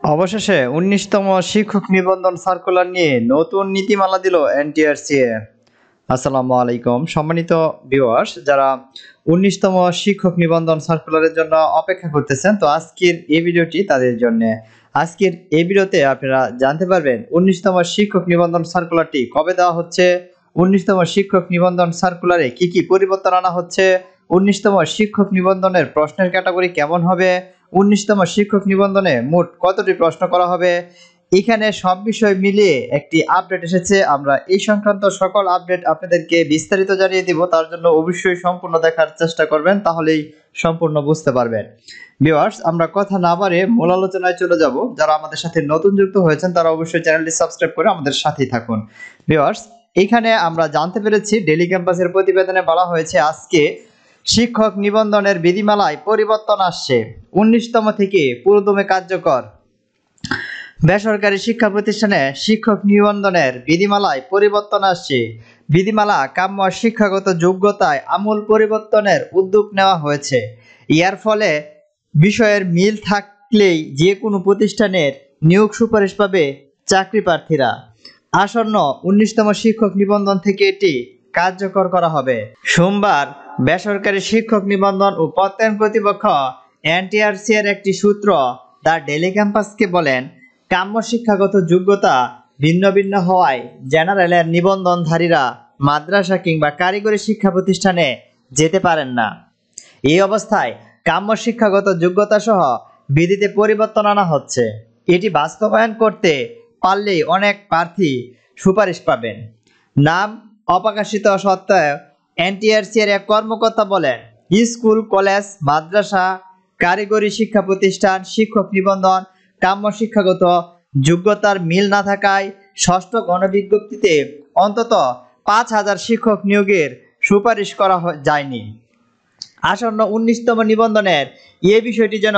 অবশেষে ১৯তম শিক্ষক নিবন্ধন সার্কুলার নিয়ে নতুন নীতিমালা দিল এনটিআরসিএ। আসসালামু আলাইকুম সম্মানিত ভিউয়ার্স, যারা ১৯তম শিক্ষক নিবন্ধন সার্কুলারের জন্য অপেক্ষা করতেছেন, তো আজকের এই ভিডিওটি তাদের জন্য। আজকের এই ভিডিওতে আপনারা জানতে পারবেন ১৯তম শিক্ষক নিবন্ধন সার্কুলারটি কবে দেওয়া হচ্ছে, ১৯তম শিক্ষক নিবন্ধন সার্কুলারে কি কি পরিবর্তন আনা হচ্ছে, ১৯তম শিক্ষক নিবন্ধনের প্রশ্নের ক্যাটাগরি কেমন হবে, ১৯তম শিক্ষক নিবন্ধনে মোট কতটি প্রশ্ন করা হবে। এখানে সব বিষয় মিলিয়ে একটি আপডেট এসেছে। আমরা এই সংক্রান্ত সকল আপডেট আপনাদেরকে বিস্তারিত জানিয়ে দিব। তার জন্য অবশ্যই সম্পূর্ণ দেখার চেষ্টা করবেন, তাহলেই সম্পূর্ণ বুঝতে পারবেন। ভিউয়ার্স, আমরা কথা না বাড়িয়ে মূল আলোচনায় চলে যাব। যারা আমাদের সাথে নতুন যুক্ত হয়েছেন তারা অবশ্যই চ্যানেলটি সাবস্ক্রাইব করে আমাদের সাথেই থাকুন। ভিউয়ার্স, এইখানে আমরা জানতে পেরেছি ডেইলি ক্যাম্পাসের প্রতিবেদনে বলা হয়েছে আজকে শিক্ষক নিবন্ধনের বিধিমালায় পরিবর্তন আসছে। ১৯তম থেকে পুরোদমে কার্যকর। বেসরকারি শিক্ষা প্রতিষ্ঠানে শিক্ষক নিবন্ধনের বিধিমালায় পরিবর্তন আসছে। বিধিমালা কাম্য শিক্ষাগত যোগ্যতায় আমূল পরিবর্তনের উদ্যোগ নেওয়া হয়েছে। এর ফলে বিষয়ের মিল থাকলেই যে কোনো প্রতিষ্ঠানের নিয়োগ সুপারিশ পাবে চাকরি প্রার্থীরা। আসন্ন ১৯তম শিক্ষক নিবন্ধন থেকে এটি কার্যকর করা হবে। সোমবার বেসরকারি শিক্ষক নিবন্ধন ও প্রত্যয়ন কর্তৃপক্ষ এনটিআরসি এর একটি সূত্র দ্য ডেইলি ক্যাম্পাসকে বলেন, কাম্য শিক্ষাগত যোগ্যতা ভিন্ন ভিন্ন হওয়ায় জেনারেলের নিবন্ধনধারীরা মাদ্রাসা কিংবা কারিগরি শিক্ষা প্রতিষ্ঠানে যেতে পারেন না। এই অবস্থায় কাম্য শিক্ষাগত যোগ্যতা সহ বিধিতে পরিবর্তন আনা হচ্ছে। এটি বাস্তবায়ন করতে পারলেই অনেক প্রার্থী সুপারিশ পাবেন। নাম অপ্রকাশিত সত্ত্বেও এনটিআরসি এর এক কর্মকর্তা বলেন, স্কুল, কলেজ, মাদ্রাসা, কারিগরি শিক্ষা প্রতিষ্ঠান শিক্ষক নিবন্ধন কাম্য শিক্ষাগত যোগ্যতার মিল না থাকায় ষষ্ঠ গণবিজ্ঞপ্তিতে অন্তত ৫,০০০ শিক্ষক নিয়োগের সুপারিশ করা যায়নি। আসন্ন ১৯তম নিবন্ধনের এই বিষয়টি যেন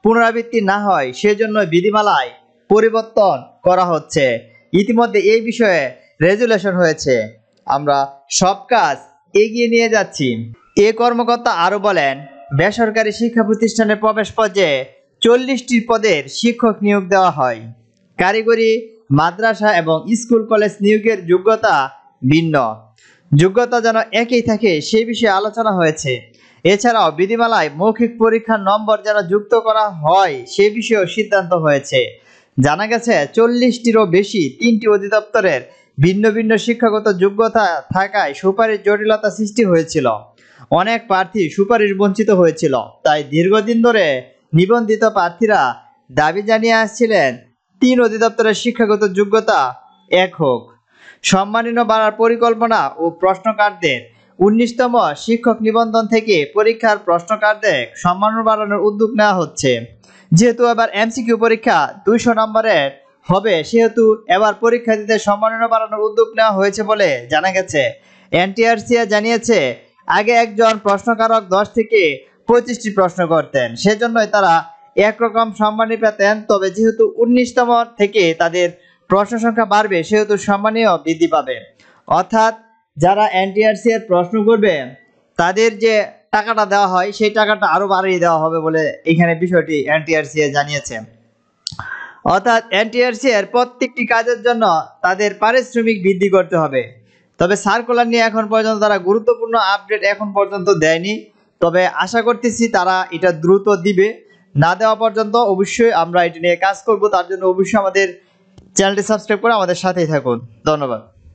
পুনরাবৃত্তি না হয় সেজন্য বিধিমালায় পরিবর্তন করা হচ্ছে। ইতিমধ্যে এই বিষয়ে রেজুলেশন হয়েছে। আমরা সব কাজ এগিয়ে নিয়ে যাচ্ছি। এ কর্মকর্তা আরও বলেন, বেসরকারি শিক্ষা প্রতিষ্ঠানের প্রবেশ পর্যায়ে ৪০টি পদের শিক্ষক নিয়োগ দেওয়া হয়। কারিগরি, মাদ্রাসা এবং স্কুল কলেজ নিয়োগের যোগ্যতা ভিন্ন। যোগ্যতা যেন একই থাকে সেই বিষয়ে আলোচনা হয়েছে। এছাড়াও বিধিমালায় মৌখিক পরীক্ষার নম্বর যেন যুক্ত করা হয় সে বিষয়েও সিদ্ধান্ত হয়েছে। জানা গেছে ৪০টিরও বেশি ৩টি অধিদপ্তরের ভিন্ন ভিন্ন শিক্ষাগত যোগ্যতা থাকায় সুপারিশ জটিলতা সৃষ্টি হয়েছিল। অনেক প্রার্থী সুপারিশ বঞ্চিত হয়েছিল। তাই দীর্ঘদিন ধরে নিবন্ধিত প্রার্থীরা দাবি জানিয়ে আসছিলেন ৩ অধিদপ্তরের শিক্ষাগত যোগ্যতা এক হোক। সম্মাননা বাড়ার পরিকল্পনা ও প্রশ্নকারদের ১৯তম শিক্ষক নিবন্ধন থেকে পরীক্ষার প্রশ্নকারদের সম্মাননা বাড়ানোর উদ্যোগ নেওয়া হচ্ছে। যেহেতু এবার এমসিকিউ পরীক্ষা ২০০ নম্বরের হবে, সেহেতু এবার পরীক্ষার্থীদের সম্মাননা বাড়ানোর উদ্যোগ নেওয়া হয়েছে বলে জানা গেছে। এনটিআরসি জানিয়েছে, আগে একজন প্রশ্নকারক ১০ থেকে ২৫টি প্রশ্ন করতেন, সেজন্যই তারা একরকম সম্মানী পেতেন। তবে যেহেতু ১৯তম থেকে তাদের প্রশ্ন সংখ্যা বাড়বে, সেহেতু সম্মানীয় বৃদ্ধি পাবে। অর্থাৎ যারা এনটিআরসি এর প্রশ্ন করবে তাদের যে টাকাটা দেওয়া হয় সেই টাকাটা আরো বাড়িয়ে দেওয়া হবে বলে এখানে বিষয়টি এনটিআরসি জানিয়েছে। অর্থাৎ এনটিআরসি এর প্রত্যেকটি কাজের জন্য তাদের পারিশ্রমিক বৃদ্ধি করতে হবে। তবে সার্কুলার নিয়ে এখন পর্যন্ত তারা গুরুত্বপূর্ণ আপডেট এখন পর্যন্ত দেয়নি। তবে আশা করতেছি তারা এটা দ্রুত দিবে। না দেওয়া পর্যন্ত অবশ্যই আমরা এটা নিয়ে কাজ করব। তার জন্য অবশ্যই আমাদের চ্যানেলটি সাবস্ক্রাইব করে আমাদের সাথেই থাকুন। ধন্যবাদ।